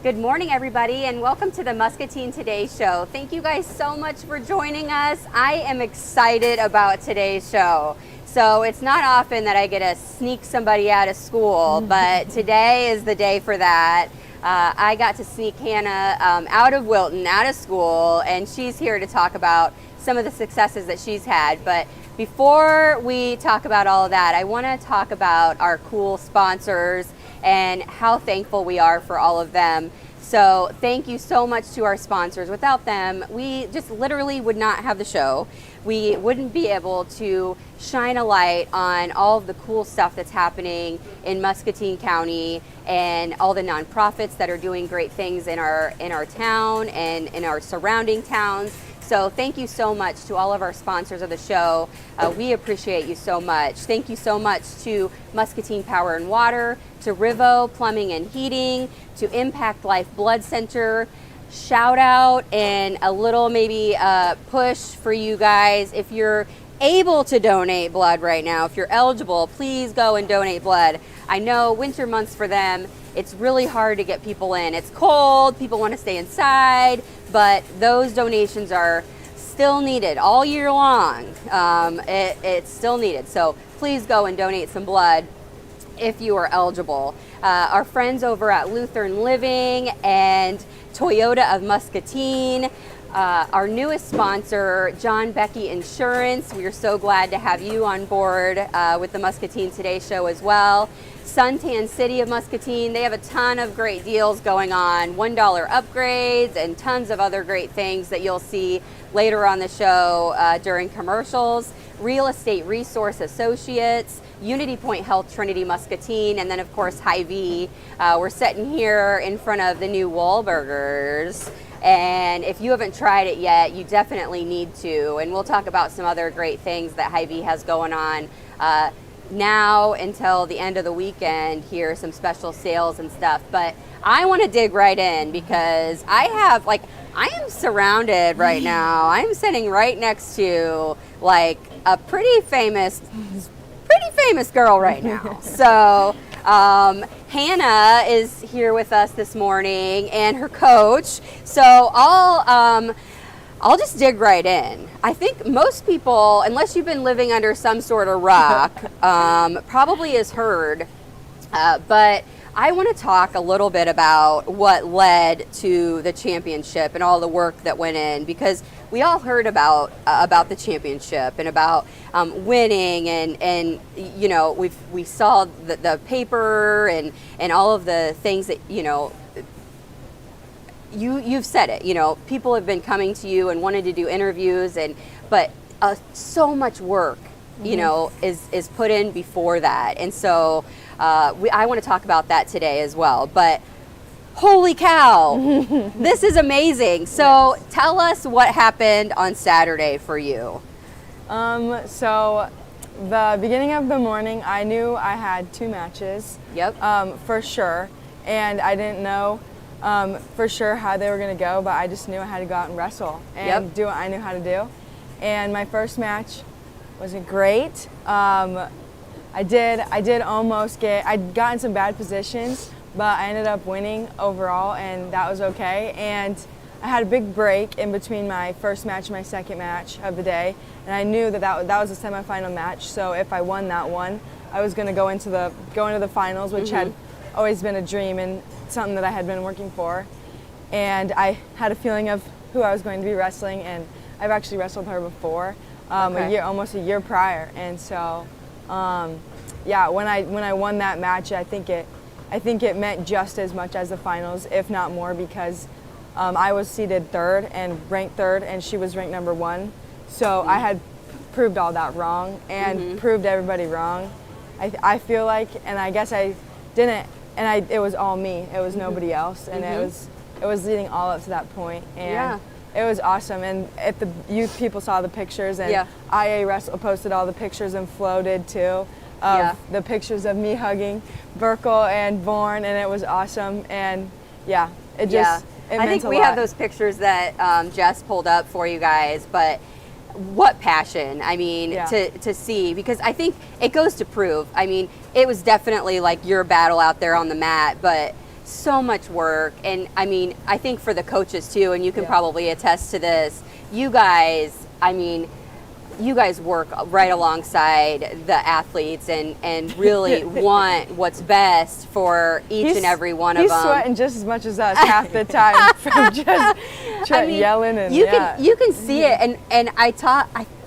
Good morning, everybody, and welcome to the Muscatine Today Show. Thank you guys so much for joining us. I am excited about today's show. So it's not often that I get to sneak somebody out of school, but today is the day for that. I got to sneak Hannah out of Wilton, out of school, and she's here to talk about some of the successes that she's had. But before we talk about all of that, I want to talk about our cool sponsors and how thankful we are for all of them. So thank you so much to our sponsors. Without them, we just literally would not have the show. We wouldn't be able to shine a light on all of the cool stuff that's happening in Muscatine County and all the nonprofits that are doing great things in our town and in our surrounding towns. So thank you so much to all of our sponsors of the show. We appreciate you so much. Thank you so much to Muscatine Power and Water, to Rivo Plumbing and Heating, to Impact Life Blood Center. Shout out and a little maybe push for you guys. If you're able to donate blood right now, if you're eligible, please go and donate blood. I know winter months for them, it's really hard to get people in. It's cold, people want to stay inside, but those donations are still needed all year long. It's still needed. So please go and donate some blood if you are eligible. Our friends over at Lutheran Living and Toyota of Muscatine, our newest sponsor, John Becky Insurance. We are so glad to have you on board with the Muscatine Today Show as well. Suntan City of Muscatine, they have a ton of great deals going on, $1 upgrades and tons of other great things that you'll see later on the show during commercials. Real Estate Resource Associates, Unity Point Health Trinity Muscatine, and then of course Hy-Vee. We're sitting here in front of the new Wahlburgers, and if you haven't tried it yet, you definitely need to. And we'll talk about some other great things that Hy-Vee has going on now until the end of the weekend here, some special sales and stuff. But I want to dig right in because I am surrounded right now. I'm sitting right next to like a pretty famous girl right now. So Hannah is here with us this morning and her coach. So I'll just dig right in. I think most people, unless you've been living under some sort of rock, probably has heard, but I want to talk a little bit about what led to the championship and all the work that went in, because we all heard about the championship and about winning, and you know, we saw the paper and all of the things that, you know, you've said it, you know, people have been coming to you and wanted to do interviews, but so much work, you know, is put in before that. And so I want to talk about that today as well. But holy cow, this is amazing. So yes. Tell us what happened on Saturday for you. So the beginning of the morning, I knew I had 2 matches. Yep. For sure. And I didn't know for sure how they were going to go, but I just knew I had to go out and wrestle and do what I knew how to do. And my first match wasn't great. I did almost I'd gotten some bad positions, but I ended up winning overall, and that was okay. And I had a big break in between my first match and my second match of the day, and I knew that was a semifinal match. So if I won that one, I was going to go into the finals, which had always been a dream and something that I had been working for. And I had a feeling of who I was going to be wrestling, and I've actually wrestled her before, almost a year prior. And so, yeah, when I won that match, I think it meant just as much as the finals, if not more, because I was seeded 3rd and ranked 3rd, and she was ranked number 1. So I had proved all that wrong and proved everybody wrong. I feel like, and I guess I didn't, and it was all me. It was nobody else, and it was leading all up to that point, and it was awesome. And if the youth people saw the pictures, and IA Wrestle posted all the pictures, and Flo did too, of the pictures of me hugging Burkle and Bourne, and it was awesome. And it just it I think we have those pictures that Jess pulled up for you guys, but what passion, I mean, to see, because I think it goes to prove, I mean, it was definitely like your battle out there on the mat, but so much work. And I mean, I think for the coaches too, and you can probably attest to this, you guys, I mean, you guys work right alongside the athletes and really want what's best for each and every one of them. He's sweating just as much as us half the time from just yelling and you can see it. And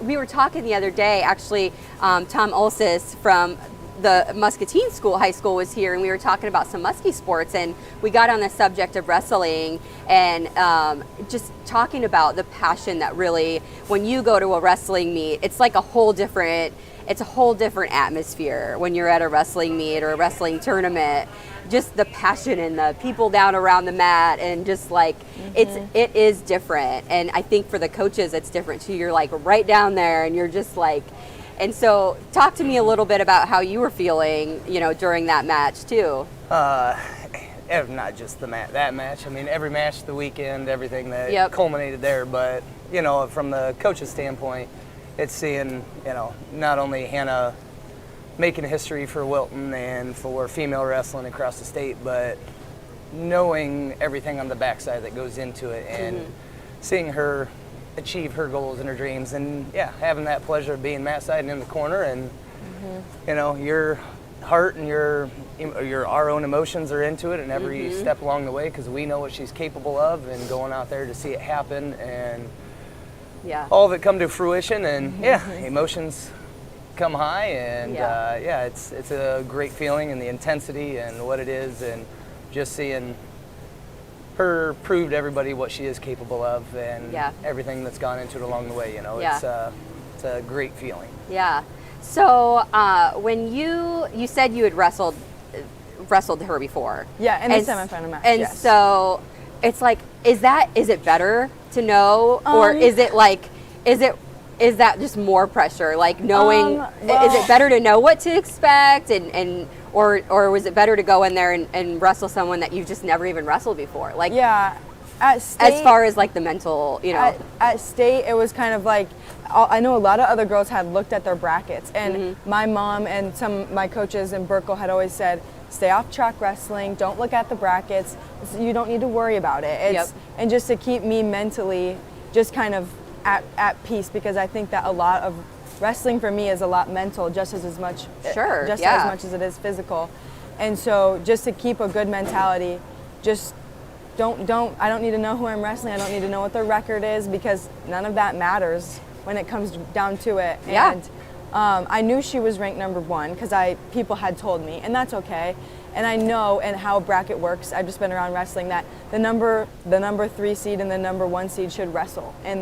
we were talking the other day, actually, Tom Olsis from the Muscatine High School was here, and we were talking about some muskie sports, and we got on the subject of wrestling and just talking about the passion that really, when you go to a wrestling meet, it's like a whole different atmosphere when you're at a wrestling meet or a wrestling tournament. Just the passion and the people down around the mat, and just like it is different. And I think for the coaches it's different too. You're like right down there and you're just like. And so, talk to me a little bit about how you were feeling, during that match too. Not just that match. I mean, every match, the weekend, everything that culminated there. But from the coach's standpoint, it's seeing not only Hannah making history for Wilton and for female wrestling across the state, but knowing everything on the backside that goes into it, and seeing her achieve her goals and her dreams, and having that pleasure of being mat side and in the corner, and your heart and our own emotions are into it, and every step along the way, because we know what she's capable of, and going out there to see it happen, and all of it come to fruition, and emotions come high, and it's a great feeling, and the intensity and what it is, and just seeing her prove to everybody what she is capable of, and everything that's gone into it along the way. It's a great feeling. Yeah. So when you said you had wrestled her before. Yeah, in the semifinal match. And so it's like, is it better to know, or is that just more pressure? Like knowing, is it better to know what to expect, or was it better to go in there and wrestle someone that you've just never even wrestled before? Like, at state, as far as like the mental, At state, it was kind of like, I know a lot of other girls had looked at their brackets, and my mom and some of my coaches in Burkle had always said, stay off track wrestling, don't look at the brackets, you don't need to worry about it. And just to keep me mentally just kind of at peace, because I think that a lot of wrestling for me is a lot mental, just as much as it is physical. And so just to keep a good mentality, just I don't need to know who I'm wrestling, I don't need to know what their record is, because none of that matters when it comes down to it. And I knew she was ranked number 1 because people had told me, and that's okay. And I know, and how a bracket works, I've just been around wrestling, that the number 3 seed and the number 1 seed should wrestle in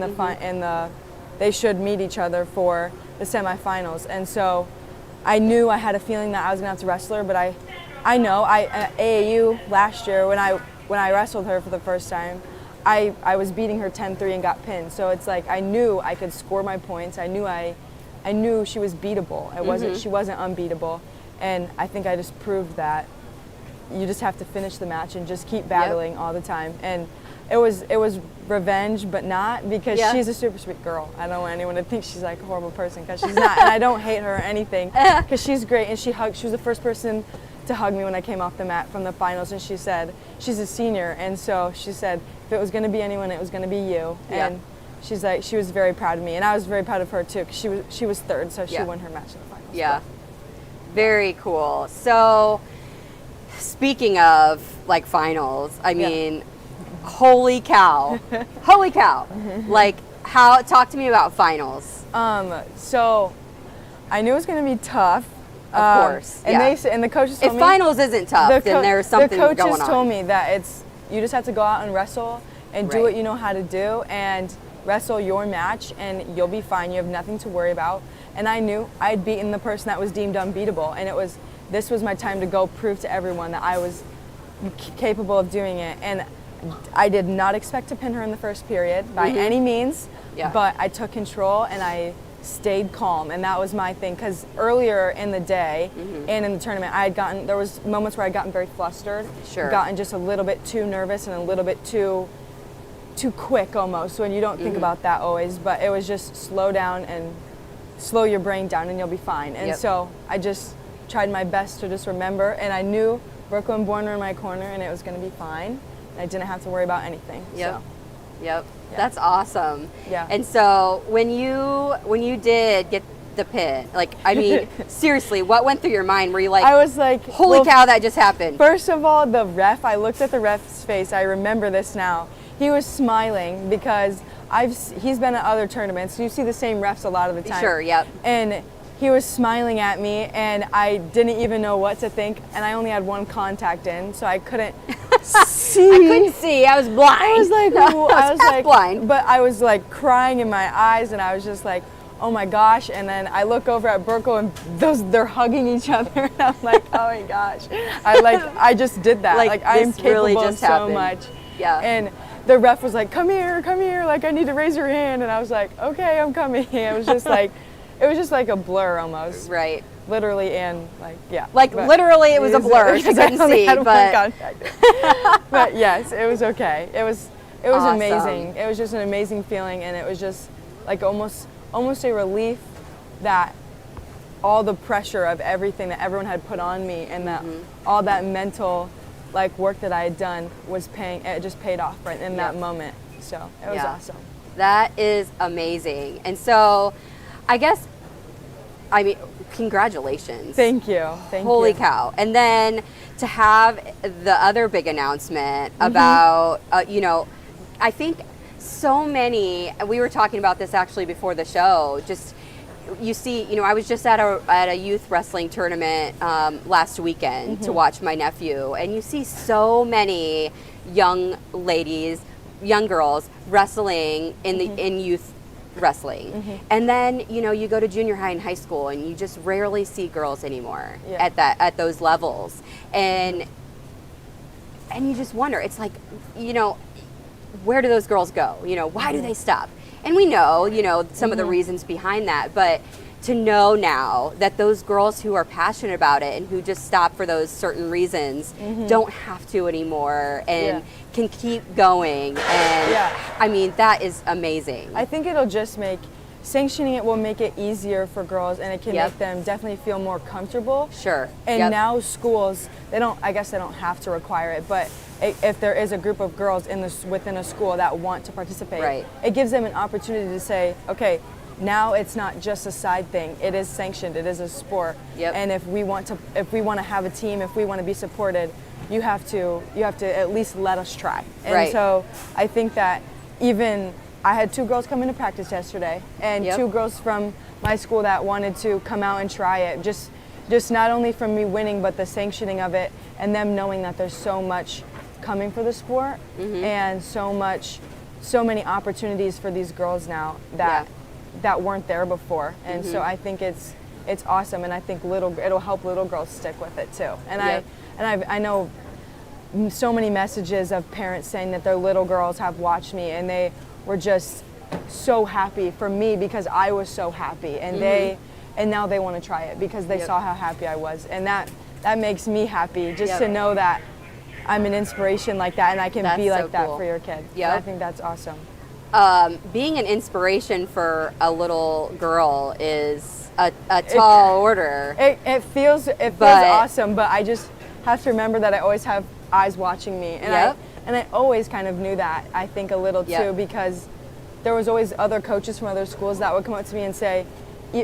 they should meet each other for the semifinals. And so I knew, I had a feeling that I was gonna have to wrestle her, but I know at AAU last year when I wrestled her for the first time, I was beating her 10-3 and got pinned. So it's like, I knew I could score my points. I knew she was beatable. She wasn't unbeatable. And I think I just proved that you just have to finish the match and just keep battling all the time. And it was revenge, but not, because she's a super sweet girl. I don't want anyone to think she's like a horrible person, because she's not. And I don't hate her or anything, because she's great. And she was the first person to hug me when I came off the mat from the finals. And she said, she's a senior, and so she said, if it was going to be anyone, it was going to be you. And she's like, she was very proud of me, and I was very proud of her too, because she was third, so she won her match in the finals. Yeah. Very cool. So speaking of like finals, I mean, holy cow. Holy cow. Like, talk to me about finals. So I knew it was going to be tough. Of course. And the coaches told me, if finals isn't tough, then there's something going on. The coaches told me that you just have to go out and wrestle and do what you know how to do, and wrestle your match, and you'll be fine. You have nothing to worry about. And I knew I'd beaten the person that was deemed unbeatable, and this was my time to go prove to everyone that I was capable of doing it. And I did not expect to pin her in the first period by any means, but I took control and I stayed calm, and that was my thing, because earlier in the day and in the tournament, there was moments where I'd gotten very flustered, gotten just a little bit too nervous and a little bit too quick almost, when you don't think about that always, but it was just slow down and slow your brain down and you'll be fine. And so I just tried my best to just remember, and I knew Brooklyn Born were in my corner, and it was going to be fine. I didn't have to worry about anything. Yep. So. Yep. Yeah. That's awesome. Yeah. And so when you did get the pin, like, I mean, seriously, what went through your mind? Were you like, I was like, holy cow, that just happened? First of all, the ref, I looked at the ref's face. I remember this now. He was smiling because he's been at other tournaments. You see the same refs a lot of the time. Sure, yep. And he was smiling at me, and I didn't even know what to think, and I only had one contact in, so I couldn't see. I couldn't see. I was blind. I was like, I was like blind. But I was like crying in my eyes, and I was just like, oh my gosh. And then I look over at Burkle, and they're hugging each other, and I'm like, oh my gosh. I just did that. Like I am capable really of so much. Yeah. And the ref was like, come here, like I need to raise your hand, and I was like, okay, I'm coming. It was just like a blur almost. Right. Literally and like, yeah. Like literally it was a blur. She couldn't see, but but yes, it was okay. It was awesome. Amazing. It was just an amazing feeling, and it was just like almost a relief that all the pressure of everything that everyone had put on me and that all that mental like work that I had done it just paid off right in that moment. So it was awesome. That is amazing. And so I mean, congratulations. Thank you. Holy cow. And then to have the other big announcement about, I think so many, we were talking about this actually before the show, just, you see, I was just at a youth wrestling tournament last weekend to watch my nephew, and you see so many young girls wrestling in youth wrestling. And then you go to junior high and high school, and you just rarely see girls anymore at those levels, and you just wonder, it's like, where do those girls go? Why do they stop? And we know some of the reasons behind that, but to know now that those girls who are passionate about it and who just stop for those certain reasons don't have to anymore and can keep going. And I mean, that is amazing. I think it'll just sanctioning it will make it easier for girls, and it can make them definitely feel more comfortable. Sure. And now schools, I guess they don't have to require it, but if there is a group of girls within a school that want to participate, it gives them an opportunity to say, okay, now it's not just a side thing. It is sanctioned. It is a sport. And if we want to have a team, if we want to be supported, you have to at least let us try. And so I think that even I had 2 girls come into practice yesterday, and 2 girls from my school that wanted to come out and try it. Just not only from me winning, but the sanctioning of it, and them knowing that there's so much coming for the sport, and so many opportunities for these girls now that weren't there before. And so I think it's awesome, and I think it'll help little girls stick with it too. And I know so many messages of parents saying that their little girls have watched me, and they were just so happy for me because I was so happy, and now they want to try it because they saw how happy I was, and that makes me happy just to know that I'm an inspiration like that, and I can be like that for your kid. I think that's awesome. Being an inspiration for a little girl is a tall order. It feels awesome, but I just have to remember that I always have eyes watching me, and I always kind of knew that, I think, a little too, because there was always other coaches from other schools that would come up to me and say,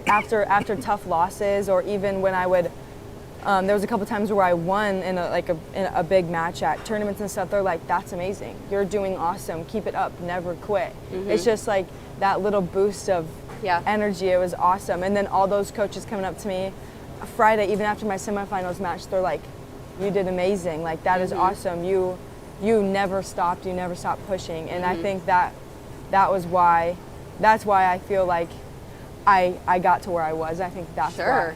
after tough losses, or even when I would, there was a couple times where I won in a big match at tournaments and stuff. They're like, that's amazing. You're doing awesome. Keep it up. Never quit. It's just like that little boost of energy. It was awesome. And then all those coaches coming up to me Friday, even after my semifinals match, they're like, you did amazing. Like, that is awesome. You never stopped. You never stopped pushing. And I think that's why I feel like I got to where I was. I think that's why.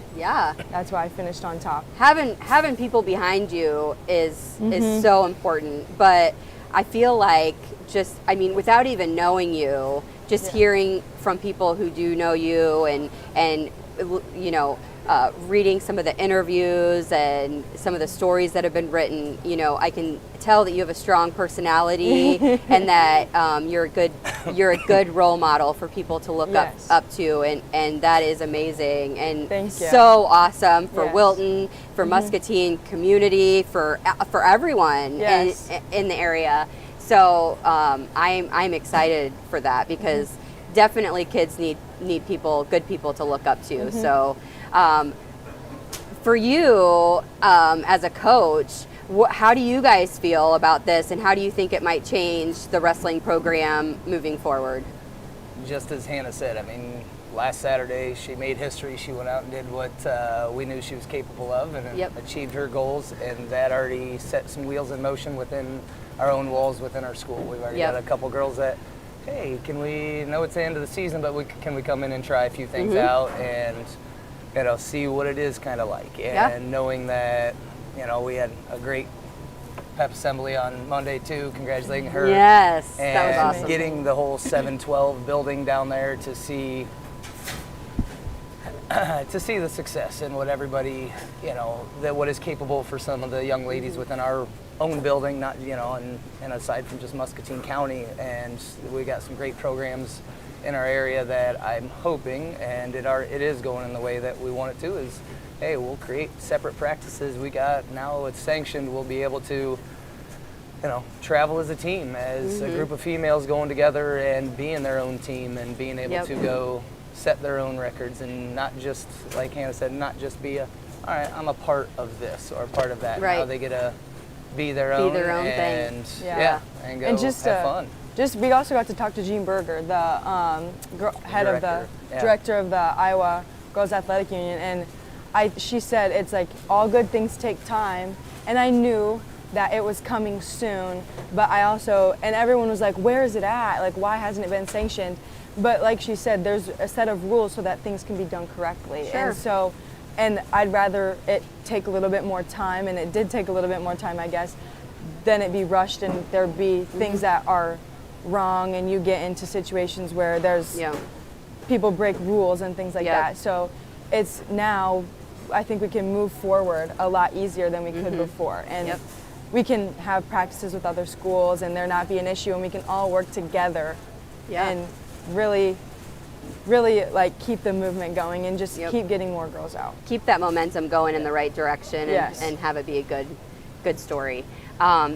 That's why I finished on top. Having people behind you is so important, but I feel like without even knowing you, just hearing from people who do know you and reading some of the interviews and some of the stories that have been written, you know, I can tell that you have a strong personality and that you're a good role model for people to look up to, and that is amazing and so awesome for Wilton, for Muscatine community, for everyone in the area. So I'm excited for that because definitely kids need people, good people to look up to. So for you as a coach, how do you guys feel about this, and how do you think it might change the wrestling program moving forward? Just as Hannah said, I mean, last Saturday she made history. She went out and did what we knew she was capable of, and achieved her goals, and that already set some wheels in motion within our own walls within our school. We've already got a couple girls that, hey, can we know it's the end of the season, but can we come in and try a few things out and, you know, see what it is kind of like. And knowing that, you know, we had a great pep assembly on Monday too, congratulating her. Yes, and that was awesome. Getting the whole 712 building down there to see the success and what everybody, you know, that what is capable for some of the young ladies within our own building, not, you know, and aside from just Muscatine County. And we got some great programs in our area that I'm hoping, and it is going in the way that we want it to, is, hey, we'll create separate practices. We got, now it's sanctioned, we'll be able to, you know, travel as a team, as a group of females going together and being their own team and being able to go set their own records, and not just, like Hannah said, not just be all right, I'm a part of this or a part of that. Now they get to be their own thing. And go and just, have fun. We also got to talk to Jean Berger, the director of the Iowa Girls Athletic Union, and she said it's like all good things take time, and I knew that it was coming soon, but I also, and everyone was like, where is it at? Like, why hasn't it been sanctioned? But like she said, there's a set of rules so that things can be done correctly. And so, and I'd rather it take a little bit more time, and it did take a little bit more time, I guess, than it be rushed and there be things that are wrong, and you get into situations where there's people break rules and things like that. So it's now, I think we can move forward a lot easier than we could before. And we can have practices with other schools and there not be an issue, and we can all work together and really like keep the movement going and just keep getting more girls out. Keep that momentum going in the right direction and have it be a good story.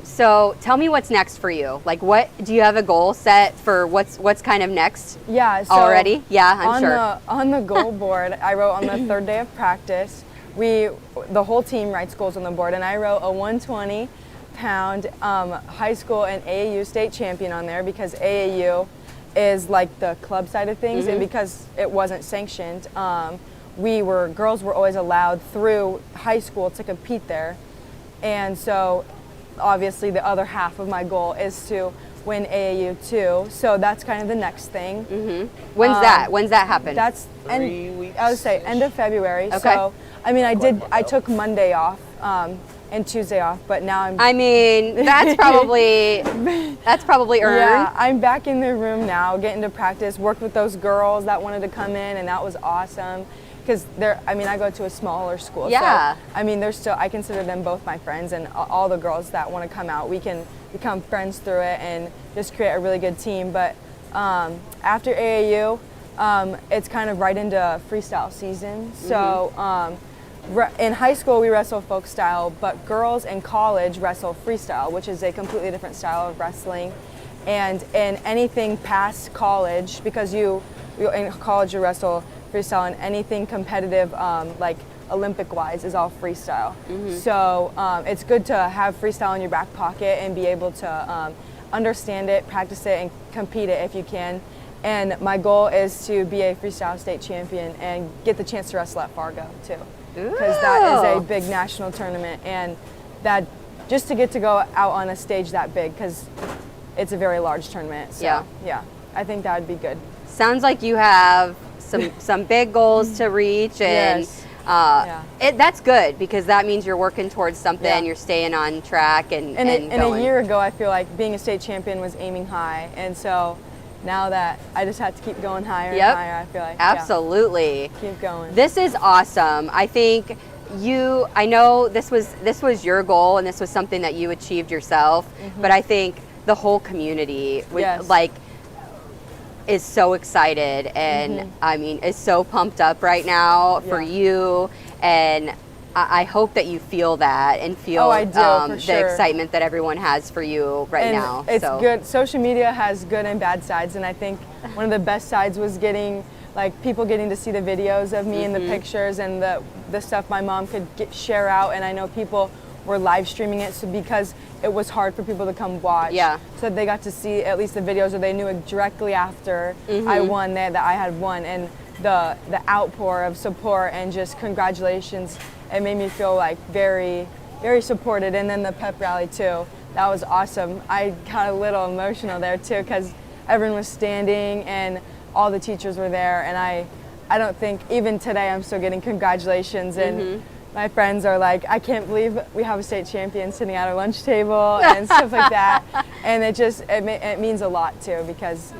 So tell me what's next for you. Like, what do you have a goal set for what's kind of next? Yeah. So already? Yeah, I'm sure. On the goal board, I wrote on the third day of practice, the whole team writes goals on the board, and I wrote a 120-pound high school and AAU state champion on there, because AAU is like the club side of things, and because it wasn't sanctioned, girls were always allowed through high school to compete there. And so obviously the other half of my goal is to win AAU too. So that's kind of the next thing. When's that? When's that happen? That's 3 weeks. I would say end of February. Okay. So I mean, I took Monday off and Tuesday off, but now I mean, that's probably earned. Yeah, I'm back in the room now, getting to practice, worked with those girls that wanted to come in, and that was awesome. Because I go to a smaller school. Yeah. So, I mean, I consider them both my friends, and all the girls that want to come out, we can become friends through it and just create a really good team. But after AAU, it's kind of right into freestyle season. So in high school, we wrestle folk style, but girls in college wrestle freestyle, which is a completely different style of wrestling. And in anything past college, because in college you wrestle freestyle, and anything competitive, like Olympic-wise, is all freestyle. So it's good to have freestyle in your back pocket and be able to understand it, practice it, and compete it if you can. And my goal is to be a freestyle state champion and get the chance to wrestle at Fargo too, because that is a big national tournament, and that just to get to go out on a stage that big, because it's a very large tournament. So yeah, I think that would be good. Sounds like you have some big goals to reach, and that's good, because that means you're working towards something, you're staying on track and a year ago, I feel like being a state champion was aiming high, and so now that I just have to keep going higher and Yep. higher, I feel like. Absolutely. Yeah, keep going. This is awesome. I think I know this was your goal and this was something that you achieved yourself, but I think the whole community is so excited and I mean is so pumped up right now for you, and I hope that you feel that and feel the excitement that everyone has for you right now. It's good. Social media has good and bad sides, and I think one of the best sides was people getting to see the videos of me and the pictures and the stuff my mom could share out, and I know people were live streaming it because it was hard for people to come watch. Yeah. So they got to see at least the videos, or they knew it directly after I won that I had won, and the outpour of support and just congratulations. It made me feel like very, very supported. And then the pep rally too. That was awesome. I got a little emotional there too because everyone was standing and all the teachers were there. And I don't think, even today, I'm still getting congratulations. And my friends are like, I can't believe we have a state champion sitting at our lunch table and stuff like that. And it means a lot too because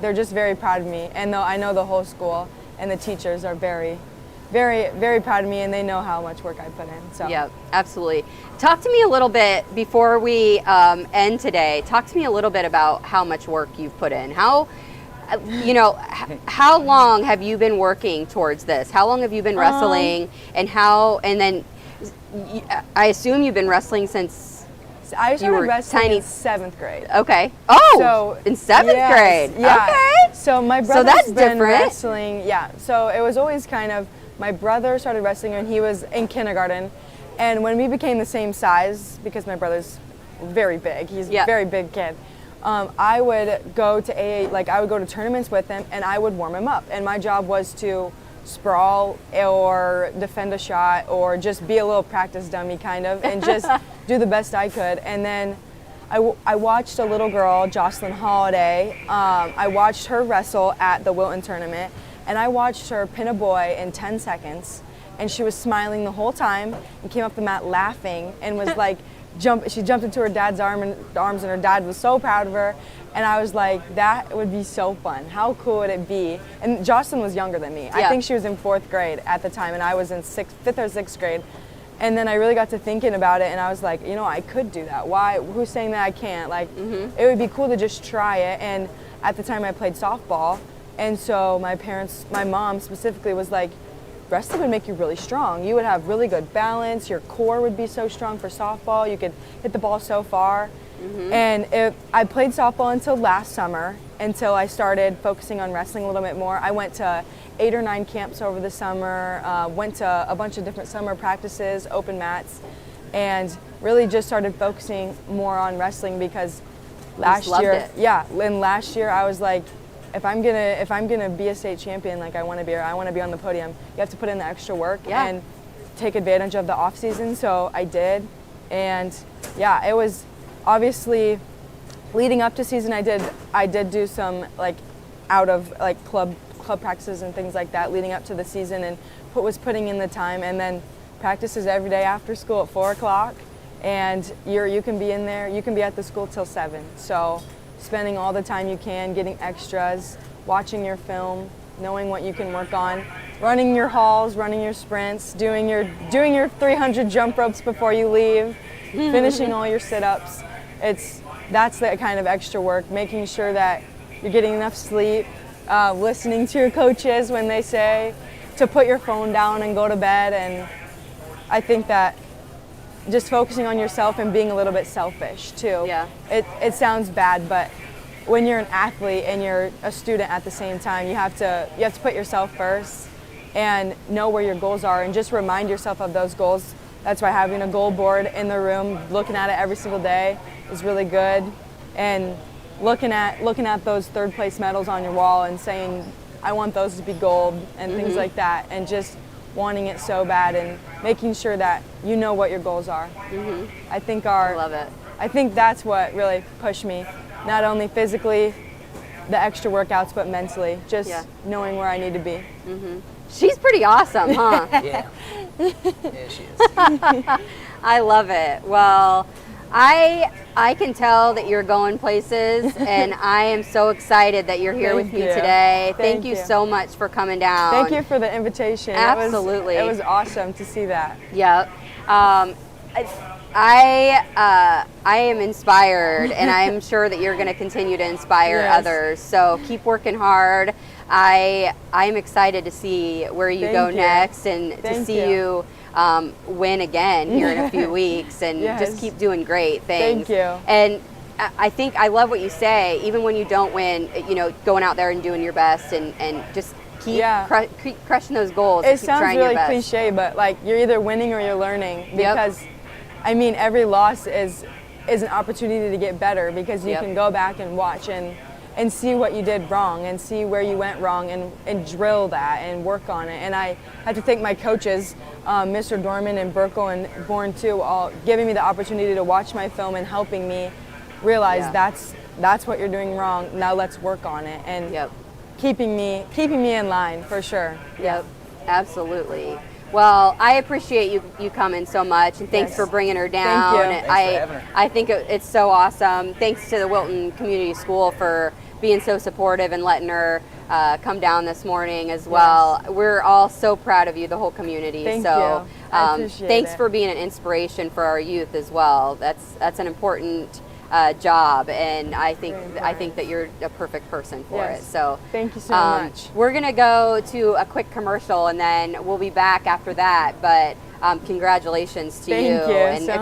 they're just very proud of me. And though I know the whole school and the teachers are very, very, very proud of me, and they know how much work I put in. So. Yeah, absolutely. Talk to me a little bit before we end today. Talk to me a little bit about how much work you've put in. How long have you been working towards this? How long have you been wrestling, and then I assume you've been wrestling since I started wrestling in 7th grade. Okay. Oh, in 7th grade. Yeah. Okay. So my brother's that's been different. wrestling. Yeah. So it was always kind of, my brother started wrestling when he was in kindergarten. And when we became the same size, because my brother's very big, he's a very big kid, I would go to I would go to tournaments with him and I would warm him up. And my job was to sprawl or defend a shot or just be a little practice dummy kind of and just do the best I could. And then I watched a little girl, Jocelyn Holiday. I watched her wrestle at the Wilton tournament, and I watched her pin a boy in 10 seconds, and she was smiling the whole time and came up the mat laughing and was like, she jumped into her dad's arms, and her dad was so proud of her. And I was like, that would be so fun. How cool would it be? And Jocelyn was younger than me. Yeah. I think she was in 4th grade at the time, and I was in 5th or 6th grade. And then I really got to thinking about it, and I was like, I could do that. Why? Who's saying that I can't? It would be cool to just try it. And at the time I played softball, and so my mom specifically was like, wrestling would make you really strong. You would have really good balance. Your core would be so strong for softball. You could hit the ball so far. And I played softball until last summer, until I started focusing on wrestling a little bit more. I went to 8 or 9 camps over the summer, went to a bunch of different summer practices, open mats, and really just started focusing more on wrestling because last year I was like, if I'm gonna be a state champion like I want to be, or I want to be on the podium, you have to put in the extra work and take advantage of the off season. So I did, and it was obviously leading up to season. I did do some out of club practices and things like that leading up to the season, and was putting in the time, and then practices every day after school at 4 o'clock, and you can be in there, you can be at the school till 7. So spending all the time you can, getting extras, watching your film, knowing what you can work on, running your hauls, running your sprints, doing your 300 jump ropes before you leave, finishing all your sit-ups. That's the kind of extra work, making sure that you're getting enough sleep, listening to your coaches when they say to put your phone down and go to bed. And I think that just focusing on yourself and being a little bit selfish too. Yeah. It sounds bad, but when you're an athlete and you're a student at the same time, you have to put yourself first and know where your goals are and just remind yourself of those goals. That's why having a goal board in the room, looking at it every single day is really good. And looking at those 3rd place medals on your wall and saying, I want those to be gold and things like that, and just wanting it so bad and making sure that you know what your goals are. I love it. I think that's what really pushed me, not only physically, the extra workouts, but mentally, just knowing where I need to be. She's pretty awesome, huh? Yeah, she is. I love it. Well, I can tell that you're going places, and I am so excited that you're here with me today. Thank you so much for coming down. Thank you for the invitation. Absolutely. It was awesome to see that. Yep. I am inspired, and I am sure that you're going to continue to inspire others. So keep working hard. I am excited to see where you go next, and to see you win again here in a few weeks, and just keep doing great things. Thank you. And I think I love what you say. Even when you don't win, going out there and doing your best, and just keep crushing those goals. It sounds really cliche, but like you're either winning or you're learning, because I mean, every loss is an opportunity to get better, because you can go back and watch and see what you did wrong, and see where you went wrong, and drill that and work on it. And I have to thank my coaches, Mr. Dorman and Burkle and Bourne too, all giving me the opportunity to watch my film and helping me realize that's what you're doing wrong. Now let's work on it, and keeping me in line for sure. Yep, absolutely. Well, I appreciate you coming so much, and thanks for bringing her down. Thank you. Thanks for having her. I think it's so awesome. Thanks to the Wilton Community School for being so supportive and letting her come down this morning as well. We're all so proud of you, the whole community. Thank you. I appreciate thanks it. for being an inspiration for our youth as well. That's an important job, and I think that you're a perfect person for it. So thank you so much. We're gonna go to a quick commercial, and then we'll be back after that. But congratulations to you. Thank you And so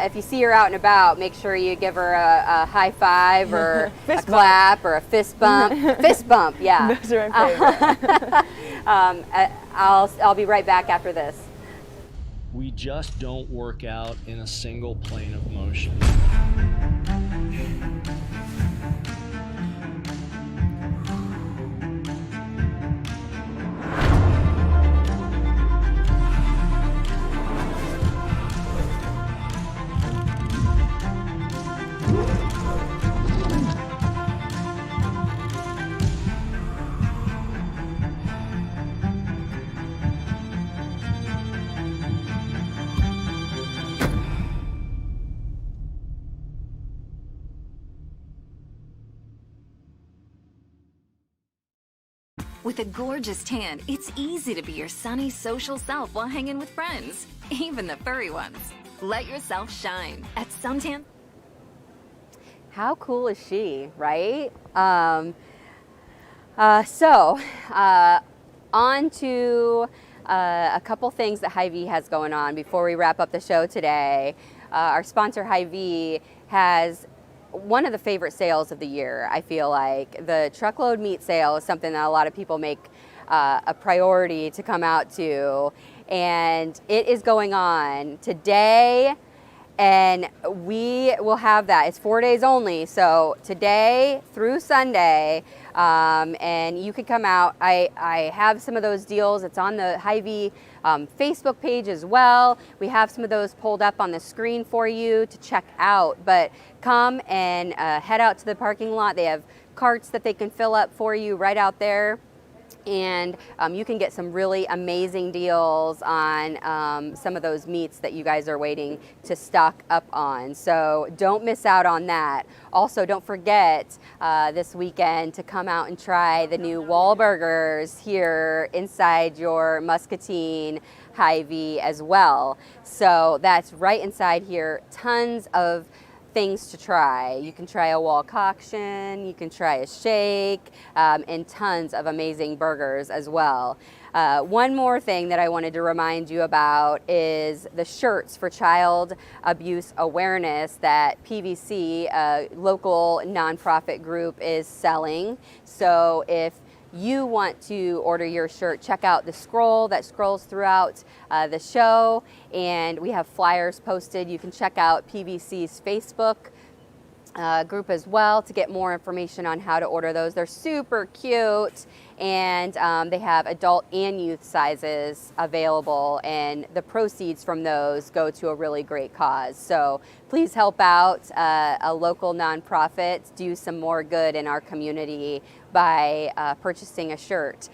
if you see her out and about, make sure you give her a high five or a clap or a fist bump. Fist bump, yeah. Those are my favorite. I'll be right back after this. We just don't work out in a single plane of motion. With a gorgeous tan, it's easy to be your sunny social self while hanging with friends, even the furry ones. Let yourself shine at Suntan. How cool is she, right? On to a couple things that Hy-Vee has going on before we wrap up the show today. Our sponsor Hy-Vee has one of the favorite sales of the year. I feel like the truckload meat sale is something that a lot of people make a priority to come out to, and it is going on today, and we will have that. It's 4 days only, so today through Sunday, and you can come out. I have some of those deals. It's on the Hy-Vee Facebook page as well. We have some of those pulled up on the screen for you to check out, but come and head out to the parking lot. They have carts that they can fill up for you right out there, and you can get some really amazing deals on some of those meats that you guys are waiting to stock up on. So don't miss out on that. Also, don't forget this weekend to come out and try the new wall burgers here inside your Muscatine Hy-Vee as well. So that's right inside here. Tons of things to try. You can try a wall coction, you can try a shake, and tons of amazing burgers as well. One more thing that I wanted to remind you about is the shirts for child abuse awareness that PVC, a local nonprofit group, is selling. So if you want to order your shirt, check out the scroll that scrolls throughout the show, and we have flyers posted. You can check out PVC's Facebook group as well to get more information on how to order those. They're super cute, and they have adult and youth sizes available, and the proceeds from those go to a really great cause. So please help out a local nonprofit do some more good in our community by purchasing a shirt.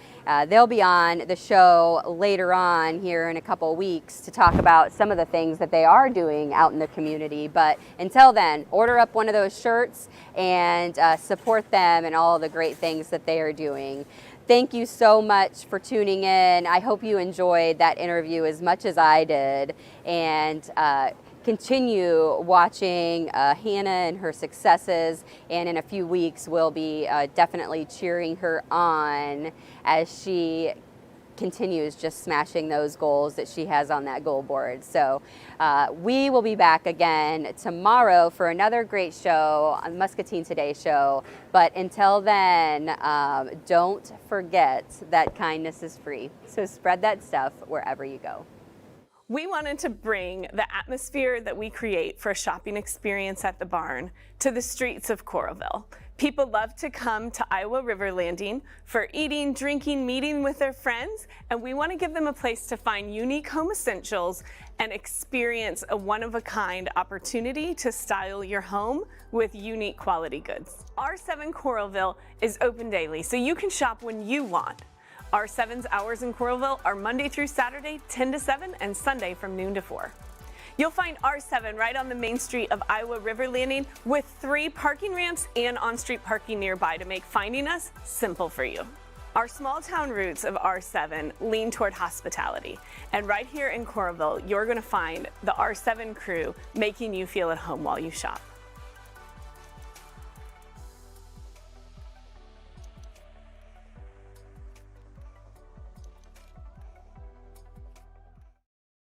They'll be on the show later on here in a couple weeks to talk about some of the things that they are doing out in the community. But until then, order up one of those shirts and support them and all the great things that they are doing. Thank you so much for tuning in. I hope you enjoyed that interview as much as I did, and continue watching Hannah and her successes, and in a few weeks we'll be definitely cheering her on as she continues just smashing those goals that she has on that goal board. So we will be back again tomorrow for another great show on Muscatine Today show. But until then, don't forget that kindness is free. So spread that stuff wherever you go. We wanted to bring the atmosphere that we create for a shopping experience at the barn to the streets of Coralville. People love to come to Iowa River Landing for eating, drinking, meeting with their friends, and we want to give them a place to find unique home essentials and experience a one-of-a-kind opportunity to style your home with unique quality goods. R7 Coralville is open daily, so you can shop when you want. R7's hours in Coralville are Monday through Saturday, 10 to 7, and Sunday from noon to 4. You'll find R7 right on the main street of Iowa River Landing with 3 parking ramps and on-street parking nearby to make finding us simple for you. Our small town roots of R7 lean toward hospitality, and right here in Coralville, you're going to find the R7 crew making you feel at home while you shop.